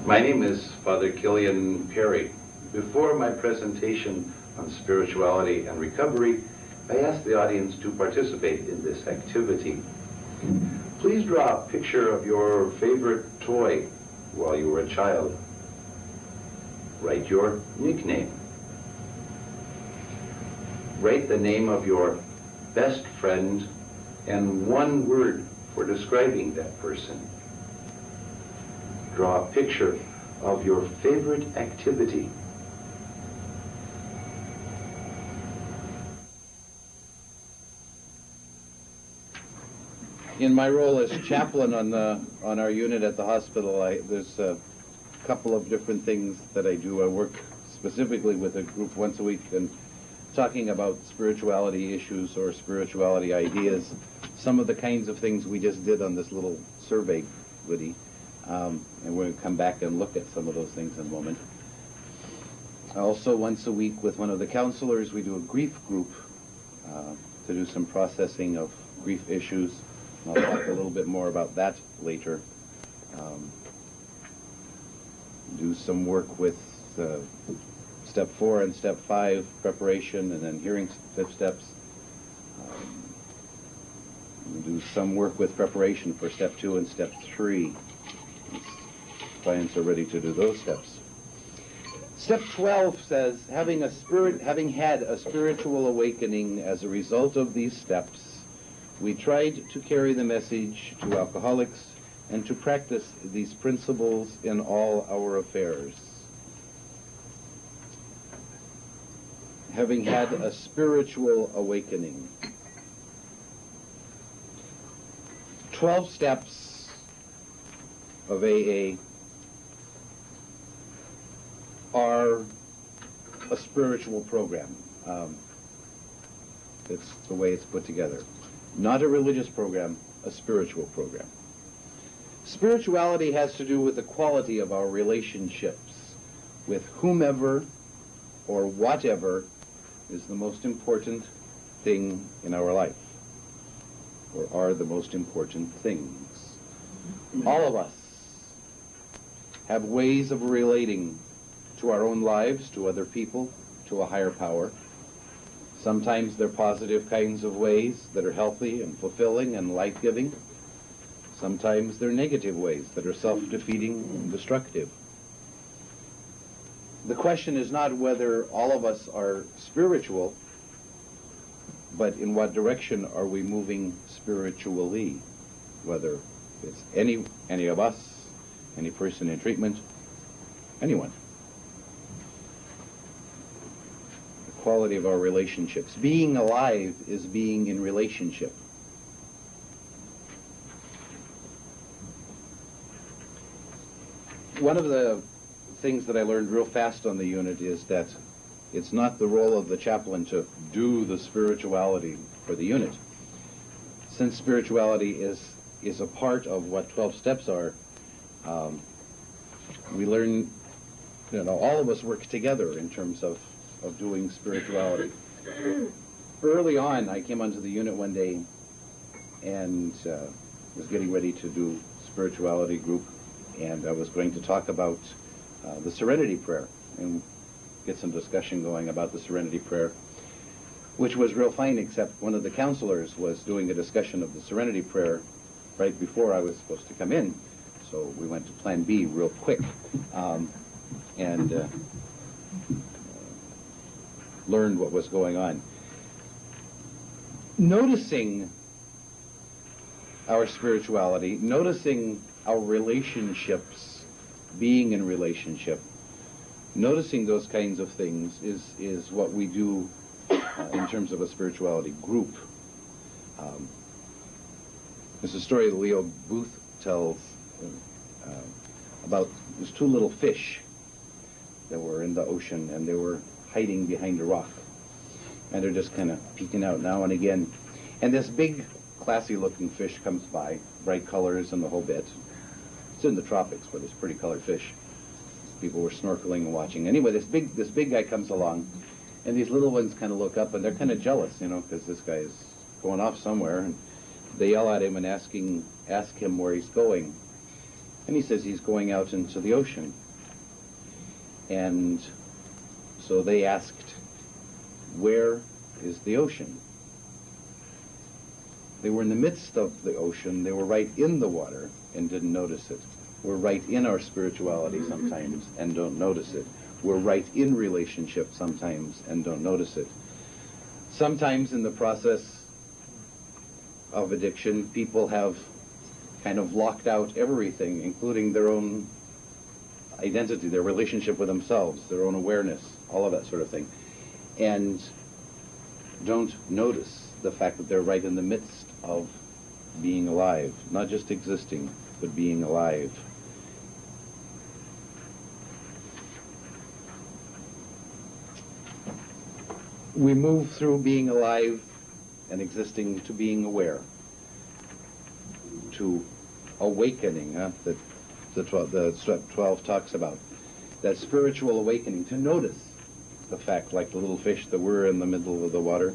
My name is Father Killian Perry. Before my presentation on spirituality and recovery, I ask the audience to participate in this activity. Please draw a picture of your favorite toy while you were a child. Write your nickname. Write the name of your best friend and one word for describing that person. Draw a picture of your favorite activity. In my role as chaplain on our unit at the hospital, there's a couple of different things that I do. I work specifically with a group once a week and talking about spirituality issues or spirituality ideas, some of the kinds of things we just did on this little survey, Woody. And we're going to come back and look at some of those things in a moment. Also, once a week with one of the counselors, we do a grief group to do some processing of grief issues. I'll talk a little bit more about that later. Do some work with step 4 and step 5 preparation, and then hearing steps. Do some work with preparation for step 2 and step 3. Clients are ready to do those steps. Step 12 says, having had a spiritual awakening as a result of these steps, we tried to carry the message to alcoholics and to practice these principles in all our affairs. Having had a spiritual awakening. 12 steps of AA are a spiritual program. It's the way it's put together. Not a religious program, a spiritual program. Spirituality has to do with the quality of our relationships with whomever or whatever is the most important thing in our life, or are the most important things. All of us have ways of relating to our own lives, to other people, to a higher power. Sometimes they're positive kinds of ways that are healthy and fulfilling and life-giving. Sometimes they're negative ways that are self-defeating and destructive. The question is not whether all of us are spiritual, but in what direction are we moving spiritually? Whether it's any of us, any person in treatment, anyone. Quality of our relationships. Being alive is being in relationship. One of the things that I learned real fast on the unit is that it's not the role of the chaplain to do the spirituality for the unit. Since spirituality is a part of what 12 steps are, we learn, all of us work together in terms of doing spirituality. Early on, I came onto the unit one day and was getting ready to do spirituality group, and I was going to talk about the Serenity Prayer and get some discussion going about the Serenity Prayer, which was real fine, except one of the counselors was doing a discussion of the Serenity Prayer right before I was supposed to come in, so we went to Plan B real quick, and learned what was going on. Noticing our spirituality, noticing our relationships, being in relationship, noticing those kinds of things is what we do in terms of a spirituality group. There's a story that Leo Booth tells about these 2 little fish that were in the ocean, and they were hiding behind a rock, and they're just kind of peeking out now and again, and this big classy looking fish comes by, bright colors and the whole bit. It's in the tropics, but it's pretty colored fish. People were snorkeling and watching. Anyway, this big guy comes along, and these little ones kind of look up, and they're kind of jealous, because this guy is going off somewhere, and they yell at him and ask him where he's going. And he says he's going out into the ocean. And so they asked, where is the ocean? They were in the midst of the ocean. They were right in the water and didn't notice it. We're right in our spirituality sometimes and don't notice it. We're right in relationship sometimes and don't notice it. Sometimes in the process of addiction, people have kind of locked out everything, including their own identity, their relationship with themselves, their own awareness, all of that sort of thing, and don't notice the fact that they're right in the midst of being alive, not just existing, but being alive. We move through being alive and existing to being aware, to awakening, that the step 12 talks about, that spiritual awakening, to notice the fact, like the little fish that were in the middle of the water.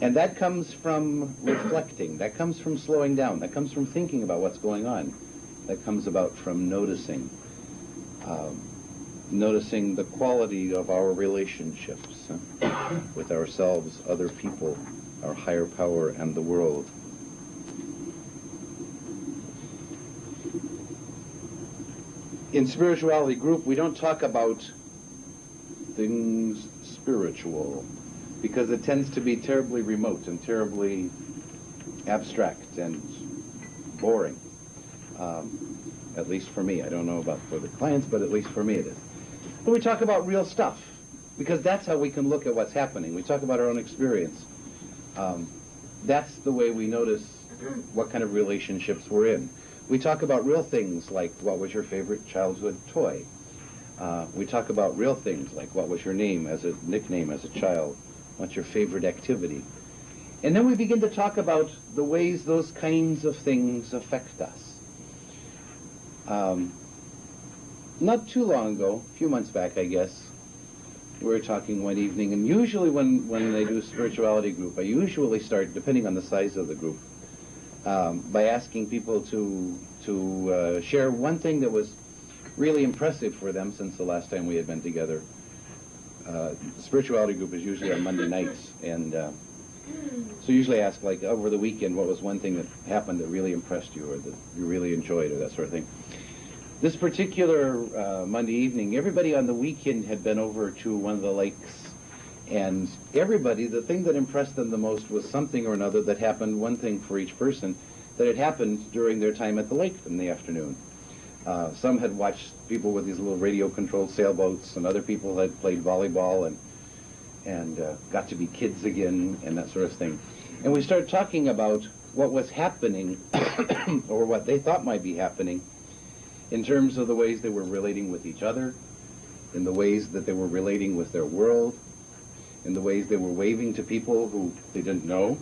And that comes from reflecting, that comes from slowing down, that comes from thinking about what's going on, that comes about from noticing. Noticing the quality of our relationships with ourselves, other people, our higher power, and the world. In Spirituality Group, we don't talk about things spiritual because it tends to be terribly remote and terribly abstract and boring. At least for me. I don't know about for the clients, but at least for me it is. But we talk about real stuff, because that's how we can look at what's happening. We talk about our own experience. That's the way we notice what kind of relationships we're in. We talk about real things like, what was your favorite childhood toy? We talk about real things like, what was your name as a nickname as a child? What's your favorite activity? And then we begin to talk about the ways those kinds of things affect us. Not too long ago, a few months back, I guess, we were talking one evening, and usually when they do Spirituality Group, I usually start, depending on the size of the group, by asking people to share one thing that was really impressive for them since the last time we had been together. The Spirituality Group is usually on Monday nights, and so usually I ask, like, over the weekend, what was one thing that happened that really impressed you or that you really enjoyed or that sort of thing. This particular Monday evening, everybody on the weekend had been over to one of the lakes, and everybody, the thing that impressed them the most was something or another that happened, one thing for each person, that had happened during their time at the lake in the afternoon. Some had watched people with these little radio-controlled sailboats, and other people had played volleyball and got to be kids again and that sort of thing. And we started talking about what was happening, or what they thought might be happening, in terms of the ways they were relating with each other, in the ways that they were relating with their world, in the ways they were waving to people who they didn't know,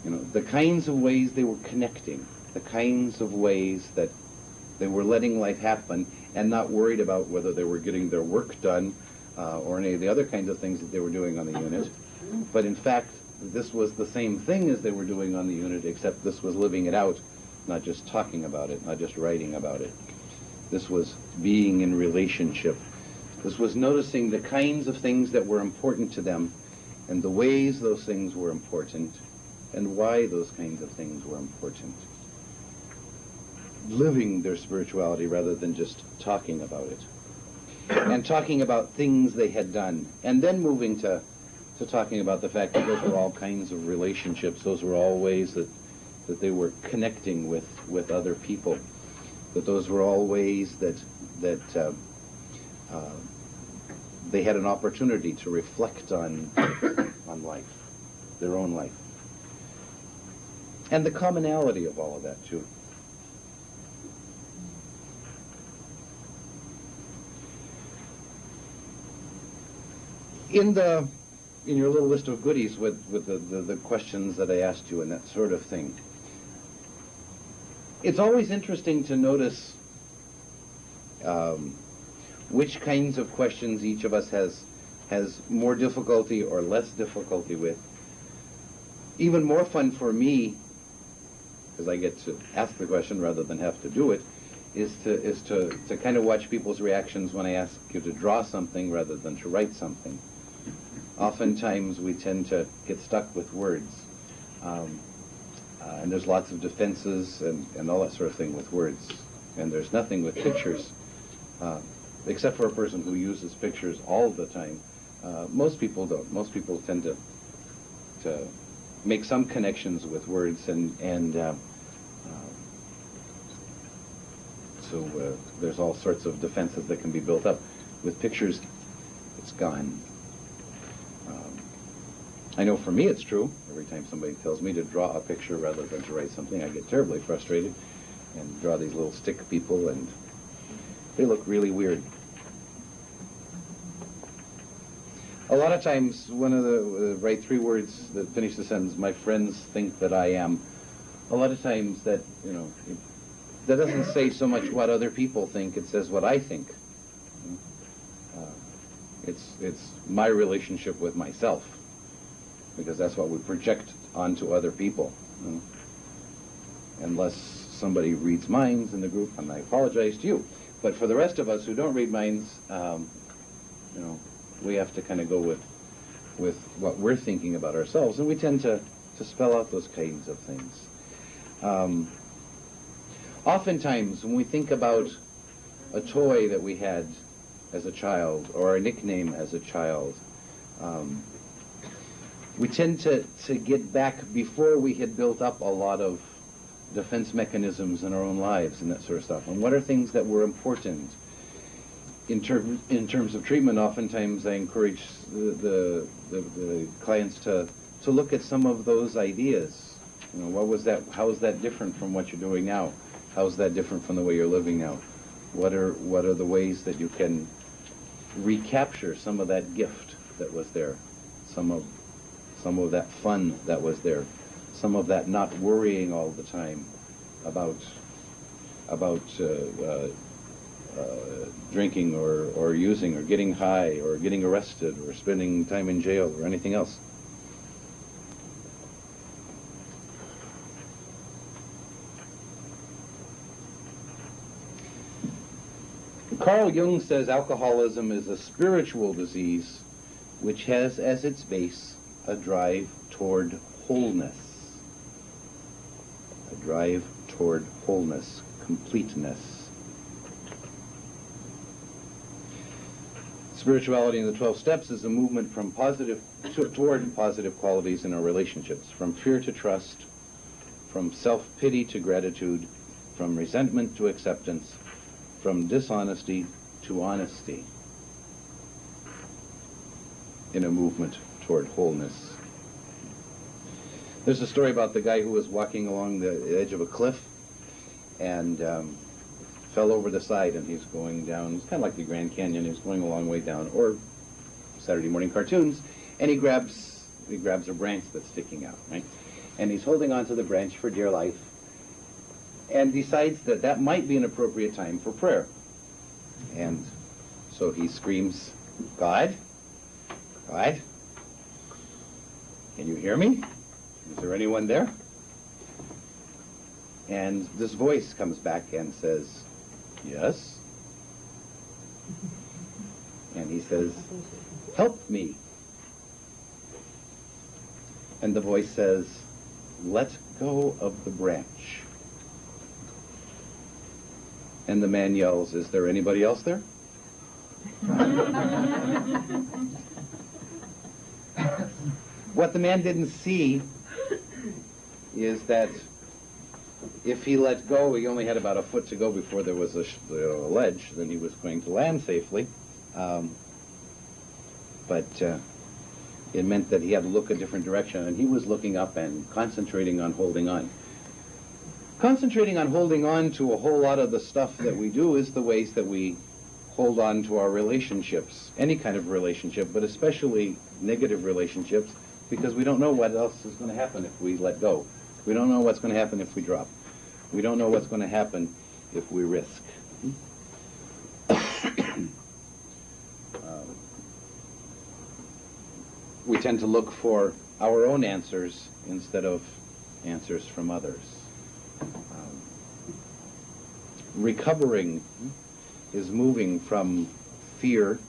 the kinds of ways they were connecting, the kinds of ways that they were letting life happen and not worried about whether they were getting their work done or any of the other kinds of things that they were doing on the unit. But in fact, this was the same thing as they were doing on the unit, except this was living it out, not just talking about it, not just writing about it. This was being in relationship. This was noticing the kinds of things that were important to them and the ways those things were important and why those kinds of things were important. Living their spirituality rather than just talking about it. And talking about things they had done. And then moving to talking about the fact that those were all kinds of relationships. Those were all ways that they were connecting with other people. That those were all ways that they had an opportunity to reflect on life, their own life. And the commonality of all of that, too. In your little list of goodies with the questions that I asked you and that sort of thing, it's always interesting to notice which kinds of questions each of us has more difficulty or less difficulty with. Even more fun for me because I get to ask the question rather than have to do it, is to kind of watch people's reactions when I ask you to draw something rather than to write something. Oftentimes we tend to get stuck with words. And there's lots of defenses and all that sort of thing with words. And there's nothing with pictures, except for a person who uses pictures all the time. Most people don't. Most people tend to make some connections with words, and so there's all sorts of defenses that can be built up. With pictures, it's gone. I know for me it's true. Every time somebody tells me to draw a picture rather than to write something, I get terribly frustrated and draw these little stick people, and they look really weird. A lot of times, one of the write 3 words that finish the sentence, my friends think that I am. A lot of times that, that doesn't say so much what other people think, it says what I think. It's my relationship with myself, because that's what we project onto other people. Unless somebody reads minds in the group, and I apologize to you. But for the rest of us who don't read minds, we have to kind of go with what we're thinking about ourselves, and we tend to spell out those kinds of things. Oftentimes, when we think about a toy that we had as a child, or a nickname as a child, we tend to get back before we had built up a lot of defense mechanisms in our own lives and that sort of stuff. And what are things that were important? In terms of treatment, oftentimes I encourage the clients to look at some of those ideas. What was that? How is that different from what you're doing now? How is that different from the way you're living now? What are the ways that you can recapture some of that gift that was there, some of that fun that was there, some of that not worrying all the time about drinking or using or getting high or getting arrested or spending time in jail or anything else. Carl Jung says alcoholism is a spiritual disease which has as its base a drive toward wholeness. A drive toward wholeness, completeness. Spirituality in the 12 steps is a movement from toward positive qualities in our relationships, from fear to trust, from self-pity to gratitude, from resentment to acceptance, from dishonesty to honesty, in a movement toward wholeness. There's a story about the guy who was walking along the edge of a cliff and fell over the side, and he's going down. It's kind of like the Grand Canyon. He's going a long way down, or Saturday morning cartoons, and he grabs a branch that's sticking out, right? And he's holding onto the branch for dear life, and decides that that might be an appropriate time for prayer. And so he screams, God, God, can you hear me? Is there anyone there? And this voice comes back and says, yes. And he says, help me. And the voice says, let go of the branch. And the man yells, is there anybody else there? What the man didn't see is that if he let go, he only had about a foot to go before there was a ledge, then he was going to land safely. But it meant that he had to look a different direction, and he was looking up and concentrating on holding on. Concentrating on holding on to a whole lot of the stuff that we do is the ways that we hold on to our relationships, any kind of relationship, but especially negative relationships, because we don't know what else is going to happen if we let go. We don't know what's going to happen if we drop. We don't know what's going to happen if we risk. We tend to look for our own answers instead of answers from others. recovering is moving from fear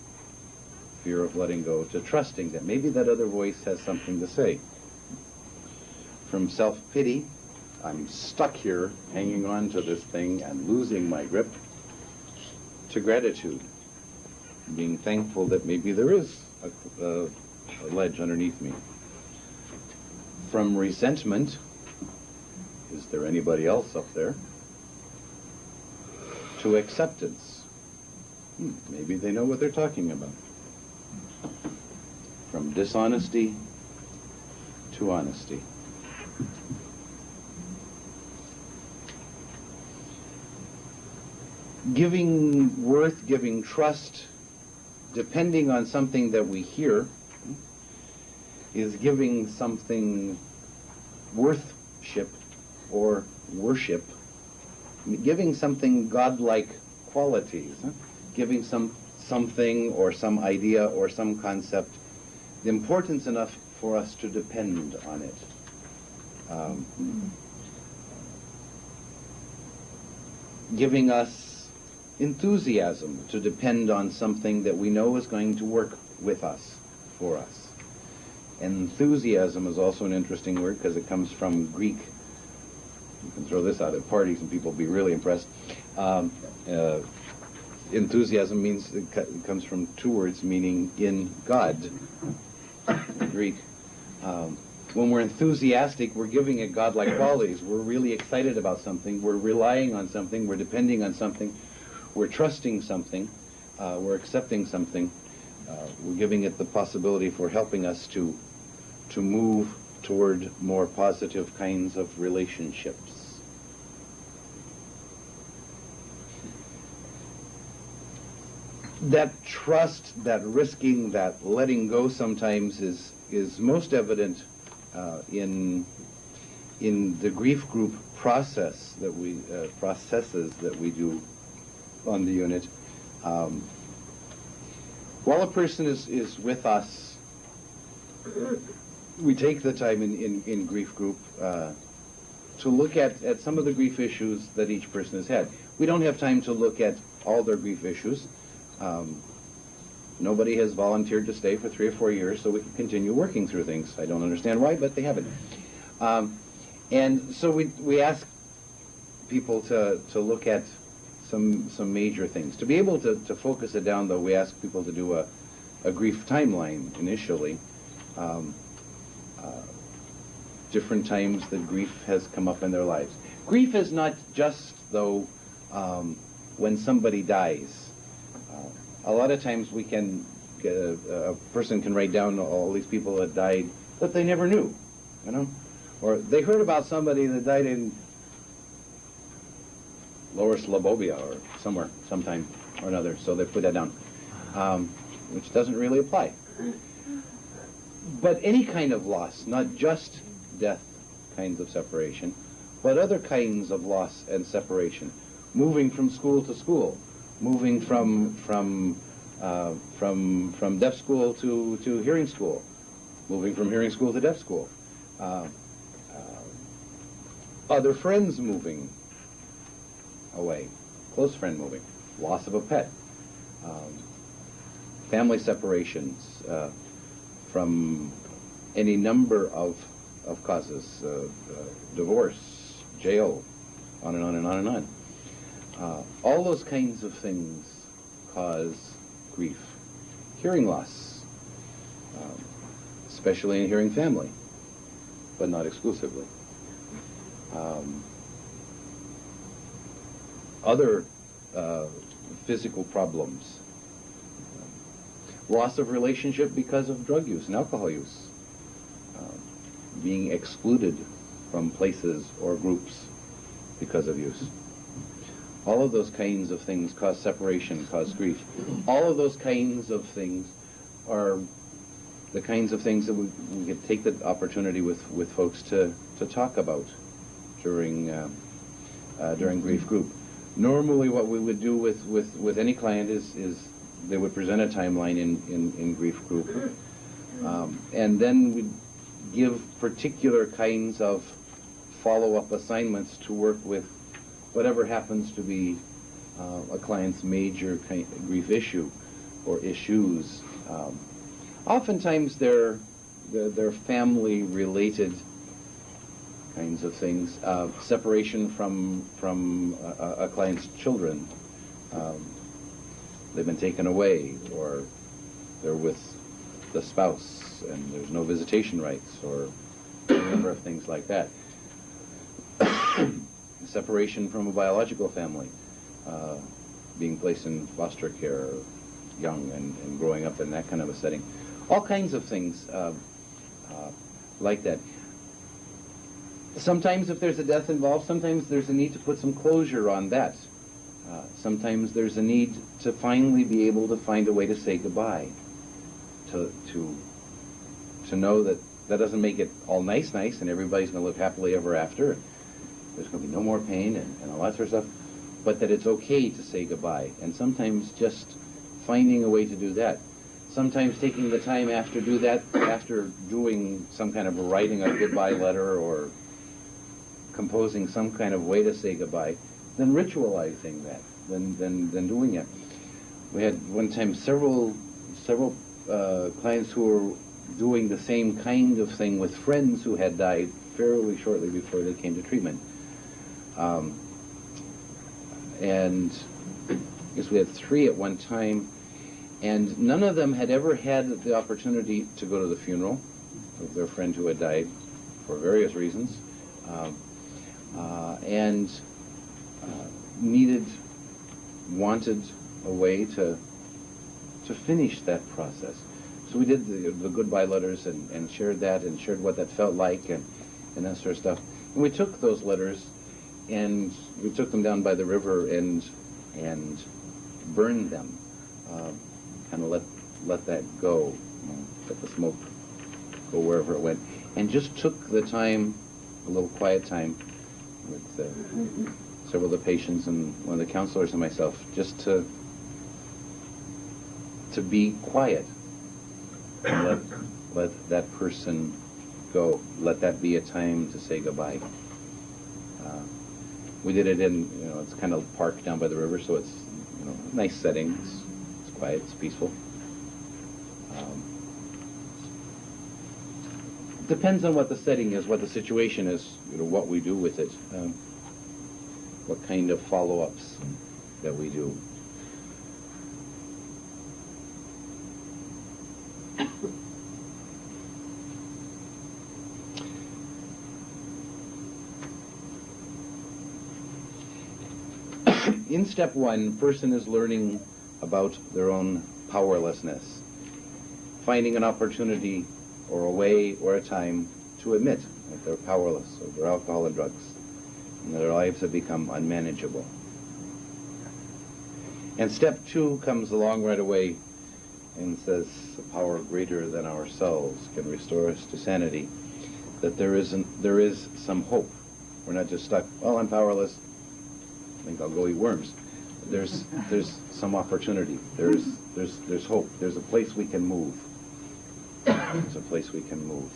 of letting go, to trusting that maybe that other voice has something to say. From self-pity, I'm stuck here hanging on to this thing and losing my grip, to gratitude, being thankful that maybe there is a ledge underneath me. From resentment, is there anybody else up there? To acceptance, maybe they know what they're talking about. From dishonesty to honesty. Giving worth, giving trust, depending on something that we hear, is giving something worthship or worship, giving something godlike qualities, giving something or some idea or some concept importance enough for us to depend on it. Giving us enthusiasm to depend on something that we know is going to work with us, for us. Enthusiasm is also an interesting word because it comes from Greek. You can throw this out at parties and people will be really impressed. Enthusiasm means, it comes from two words meaning in God. Greek. When we're enthusiastic, we're giving it godlike qualities. We're really excited about something. We're relying on something. We're depending on something. We're trusting something. We're accepting something. We're giving it the possibility for helping us to move toward more positive kinds of relationships. That trust, that risking, that letting go sometimes is most evident in the grief group processes that we do on the unit. While a person is with us, we take the time in grief group to look at some of the grief issues that each person has had. We don't have time to look at all their grief issues. Nobody has volunteered to stay for 3 or 4 years, so we can continue working through things. I don't understand why, but they haven't. And so we ask people to look at some major things. To be able to focus it down, though, we ask people to do a grief timeline initially. Different times that grief has come up in their lives. Grief is not just, though, when somebody dies. A lot of times we can, a person can write down all these people that died that they never knew, you know? Or they heard about somebody that died in Lower Slobovia or somewhere, sometime or another, so they put that down, which doesn't really apply. But any kind of loss, not just death kinds of separation, but other kinds of loss and separation. Moving from school to school, moving from deaf school to hearing school, moving from hearing school to deaf school, other friends moving away, close friend moving, loss of a pet, family separations from any number of causes, divorce, jail, on and on and on and on. All those kinds of things cause grief. Hearing loss, especially in hearing family, but not exclusively. Other physical problems. Loss of relationship because of drug use and alcohol use. Being excluded from places or groups because of use. All of those kinds of things cause separation, cause grief. All of those kinds of things are the kinds of things that we could take the opportunity with folks to talk about during grief group. Normally what we would do with any client is they would present a timeline in grief group. And then we'd give particular kinds of follow-up assignments to work with whatever happens to be a client's major grief issue or issues. Oftentimes they're family-related kinds of things. Separation from a client's children. They've been taken away, or they're with the spouse and there's no visitation rights, or a number of things like that. Separation from a biological family, being placed in foster care young and growing up in that kind of a setting. All kinds of things like that. Sometimes if there's a death involved, sometimes there's a need to put some closure on that. Sometimes there's a need to finally be able to find a way to say goodbye, to know that that doesn't make it all nice and everybody's going to live happily ever after. There's going to be no more pain and all that sort of stuff, but that it's okay to say goodbye. And sometimes just finding a way to do that. Sometimes taking the time after doing some kind of writing a goodbye letter or composing some kind of way to say goodbye, then ritualizing that, then doing it. We had one time several clients who were doing the same kind of thing with friends who had died fairly shortly before they came to treatment. And I guess we had 3 at one time, and none of them had ever had the opportunity to go to the funeral of their friend who had died for various reasons, and wanted a way to finish that process. So we did the goodbye letters and shared that and shared what that felt like and that sort of stuff. And we took those letters and we took them down by the river and burned them. Kind of let that go, let the smoke go wherever it went, and just took the time, a little quiet time, with several of the patients and one of the counselors and myself, just to be quiet and let that person go. Let that be a time to say goodbye. We did it in, it's kind of park down by the river, so it's, a nice setting. It's quiet, it's peaceful. Depends on what the setting is, what the situation is, what we do with it, what kind of follow-ups that we do. In step 1, person is learning about their own powerlessness, finding an opportunity or a way or a time to admit that they're powerless over alcohol and drugs, and their lives have become unmanageable. And step 2 comes along right away and says a power greater than ourselves can restore us to sanity, that there is some hope. We're not just stuck, well, I'm powerless, I think I'll go eat worms. There's some opportunity. There's hope. There's a place we can move. There's a place we can move.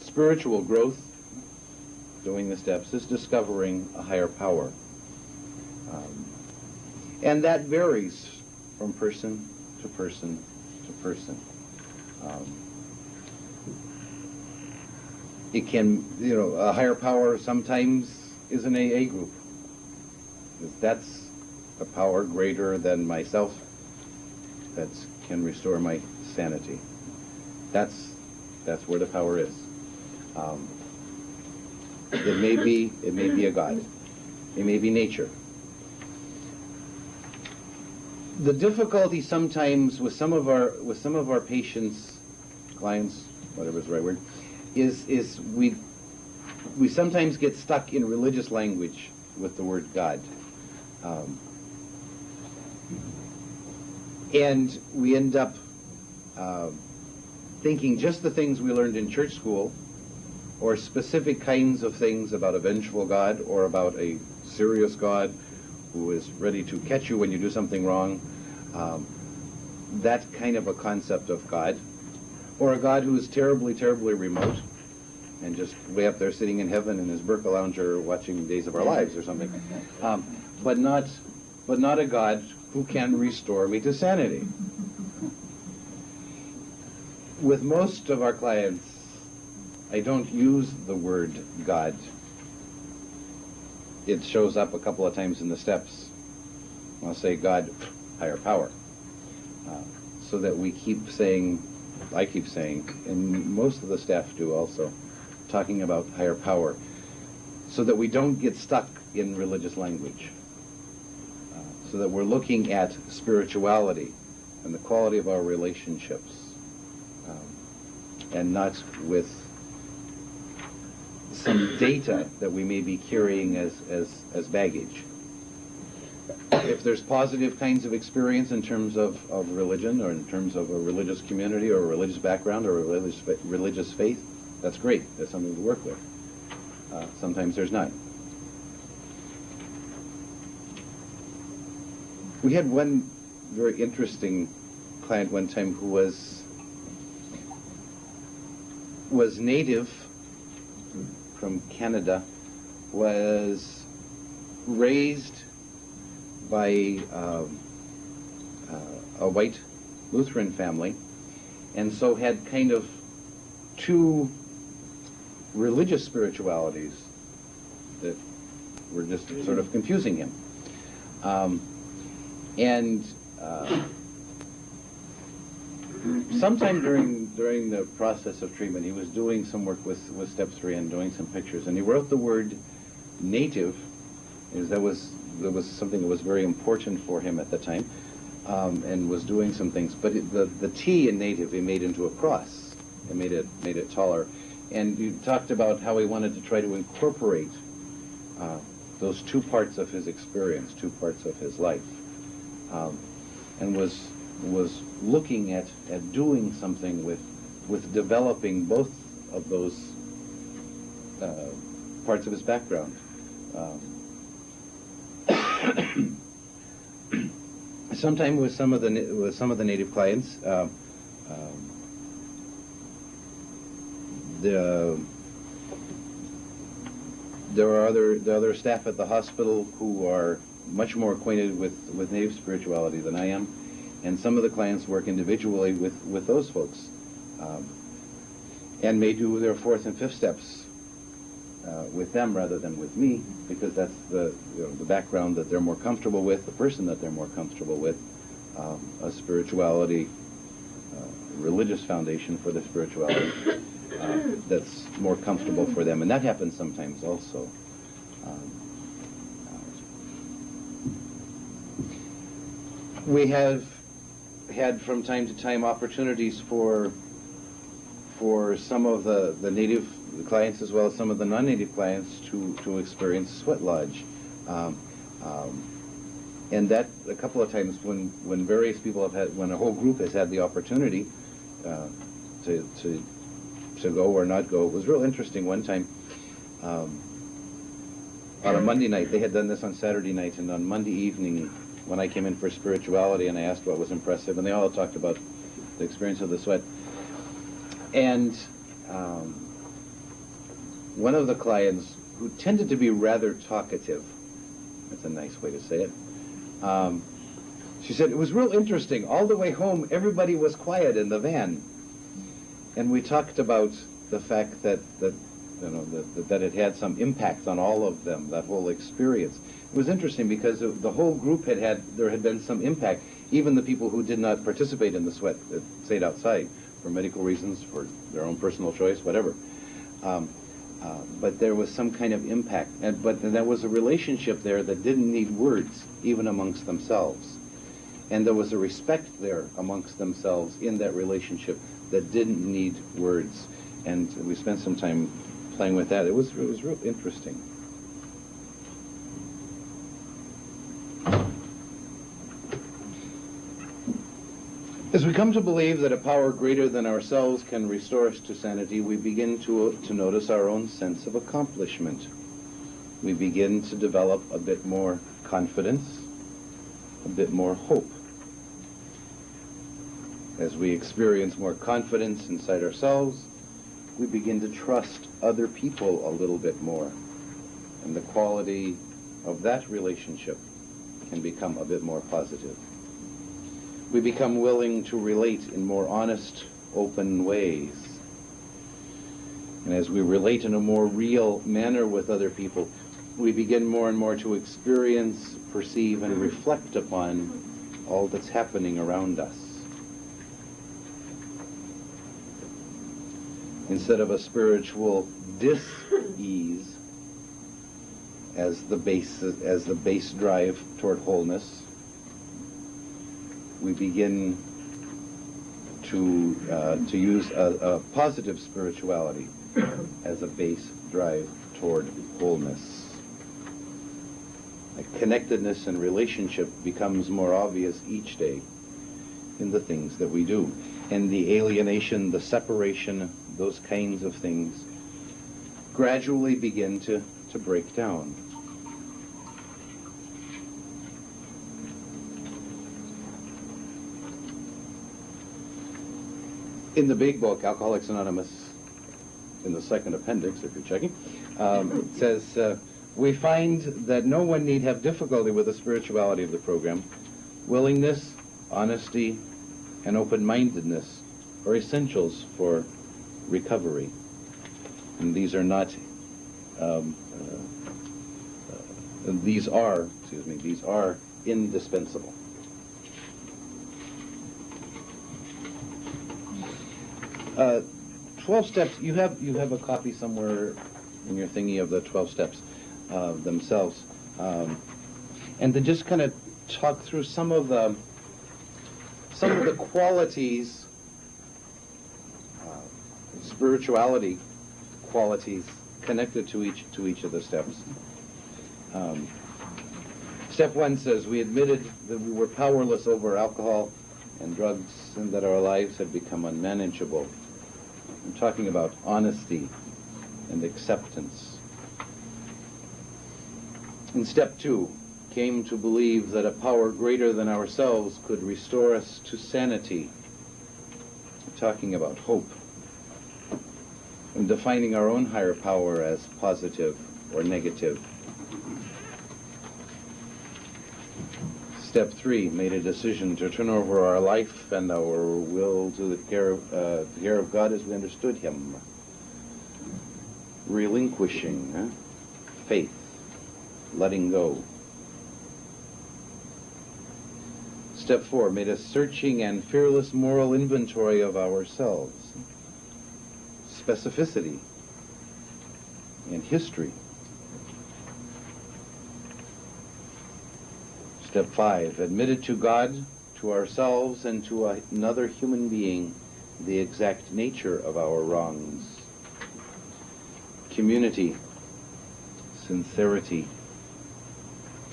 Spiritual growth, doing the steps, is discovering a higher power. And that varies from person to person to person. It can, a higher power sometimes is an AA group. That's a power greater than myself that can restore my sanity. That's where the power is. It may be a God. It may be nature. The difficulty sometimes with some of our patients, clients, whatever is the right word, is we sometimes get stuck in religious language with the word God. And we end up thinking just the things we learned in church school, or specific kinds of things about a vengeful God, or about a serious God who is ready to catch you when you do something wrong. That kind of a concept of God. Or a God who is terribly, terribly remote, and just way up there sitting in heaven in his Burka lounger watching Days of Our Lives or something. but not a God who can restore me to sanity. With most of our clients, I don't use the word God. It shows up a couple of times in the steps. I'll say God, higher power. So that we keep saying, I keep saying, and most of the staff do also, talking about higher power, so that we don't get stuck in religious language. So that we're looking at spirituality and the quality of our relationships, and not with some data that we may be carrying as baggage. If there's positive kinds of experience in terms of religion, or in terms of a religious community, or a religious background, or a religious faith, that's great. That's something to work with. Sometimes there's not. We had one very interesting client one time who was native from Canada, was raised by a white Lutheran family, and so had kind of two religious spiritualities that were just sort of confusing him. Sometime during the process of treatment, he was doing some work with Step 3 and doing some pictures, and he wrote the word native, because that was something that was very important for him at the time, and was doing some things. But the T in native he made into a cross and made it taller. And you talked about how he wanted to try to incorporate those two parts of his experience, two parts of his life, and was looking at doing something with developing both of those parts of his background. Sometime with some of the native clients, there are other staff at the hospital who are much more acquainted with native spirituality than I am, and some of the clients work individually with those folks, and may do their fourth and fifth steps with them rather than with me, because that's the background that they're more comfortable with, the person that they're more comfortable with, a spirituality, religious foundation for the spirituality that's more comfortable for them, and that happens sometimes also. We have had from time to time opportunities for some of the native clients as well as some of the non-native clients to experience Sweat Lodge. And that a couple of times when various people have had, when a whole group has had the opportunity to go or not go, it was real interesting. One time on a Monday night, they had done this on Saturday night, and on Monday evening when I came in for spirituality and I asked what was impressive, and they all talked about the experience of the sweat. And one of the clients, who tended to be rather talkative, that's a nice way to say it, she said, it was real interesting. All the way home, everybody was quiet in the van. And we talked about the fact that it had some impact on all of them, that whole experience. It was interesting because the whole group there had been some impact. Even the people who did not participate in the sweat stayed outside for medical reasons, for their own personal choice, whatever. But there was some kind of impact. But there was a relationship there that didn't need words, even amongst themselves. And there was a respect there amongst themselves in that relationship that didn't need words. And we spent some time playing with that. It was real interesting. As we come to believe that a power greater than ourselves can restore us to sanity, we begin to notice our own sense of accomplishment. We begin to develop a bit more confidence, a bit more hope. As we experience more confidence inside ourselves, we begin to trust other people a little bit more. And the quality of that relationship can become a bit more positive. We become willing to relate in more honest, open ways. And as we relate in a more real manner with other people, we begin more and more to experience, perceive, and reflect upon all that's happening around us. Instead of a spiritual dis-ease as the base drive toward wholeness, we begin to use a positive spirituality as a base drive toward wholeness. Like connectedness and relationship becomes more obvious each day in the things that we do. And the alienation, the separation, those kinds of things gradually begin to break down. In the big book, Alcoholics Anonymous, in the second appendix, if you're checking, it says, we find that no one need have difficulty with the spirituality of the program. Willingness, honesty, and open-mindedness are essentials for recovery. And these are not, these are indispensable. Uh, 12 steps, you have a copy somewhere in your thingy of the 12 steps themselves. And to just kind of talk through some of the qualities, spirituality qualities connected to each of the steps. Step 1 says, we admitted that we were powerless over alcohol and drugs and that our lives had become unmanageable. I'm talking about honesty and acceptance. In step 2, came to believe that a power greater than ourselves could restore us to sanity. I'm talking about hope. And defining our own higher power as positive or negative. Step 3, made a decision to turn over our life and our will to the care of God as we understood Him. Relinquishing faith, letting go. Step 4, made a searching and fearless moral inventory of ourselves. Specificity and history. Step 5, admitted to God, to ourselves, and to another human being the exact nature of our wrongs. Community, sincerity,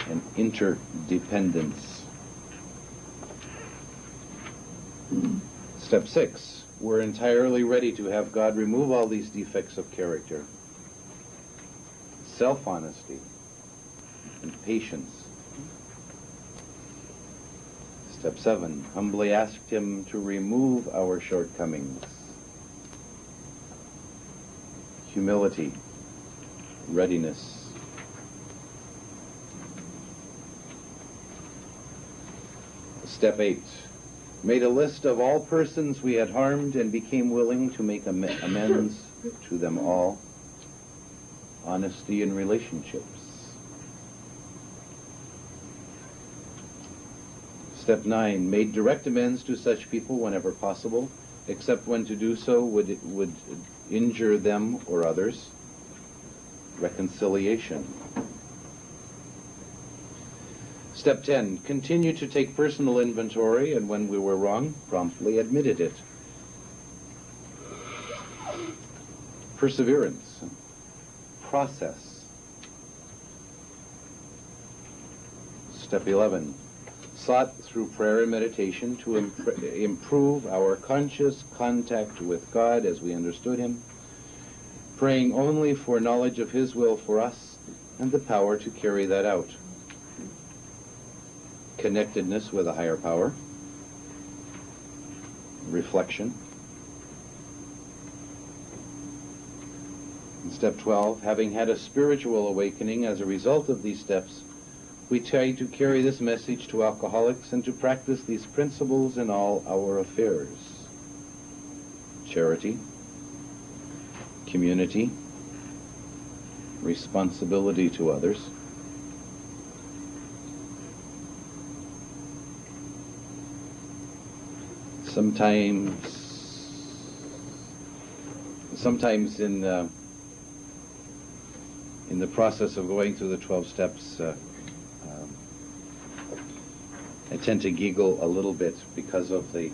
and interdependence. Step 6, we're entirely ready to have God remove all these defects of character. Self-honesty and patience. Step 7, humbly asked Him to remove our shortcomings. Humility, readiness. Step 8, made a list of all persons we had harmed and became willing to make amends to them all. Honesty in relationships. Step 9, made direct amends to such people whenever possible, except when to do so would injure them or others. Reconciliation. Step 10, continue to take personal inventory, and when we were wrong, promptly admitted it. Perseverance. Process. Step 11, sought through prayer and meditation to improve our conscious contact with God as we understood Him, praying only for knowledge of His will for us and the power to carry that out. Connectedness with a higher power. Reflection. And step 12, having had a spiritual awakening as a result of these steps, We try to carry this message to alcoholics and to practice these principles in all our affairs. Charity, community, responsibility to others, sometimes in the process of going through the 12 steps, I tend to giggle a little bit because of the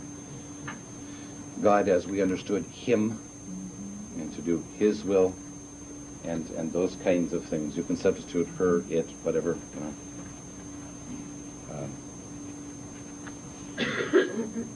God as we understood Him, and to do His will, and those kinds of things. You can substitute her, it, whatever, you know.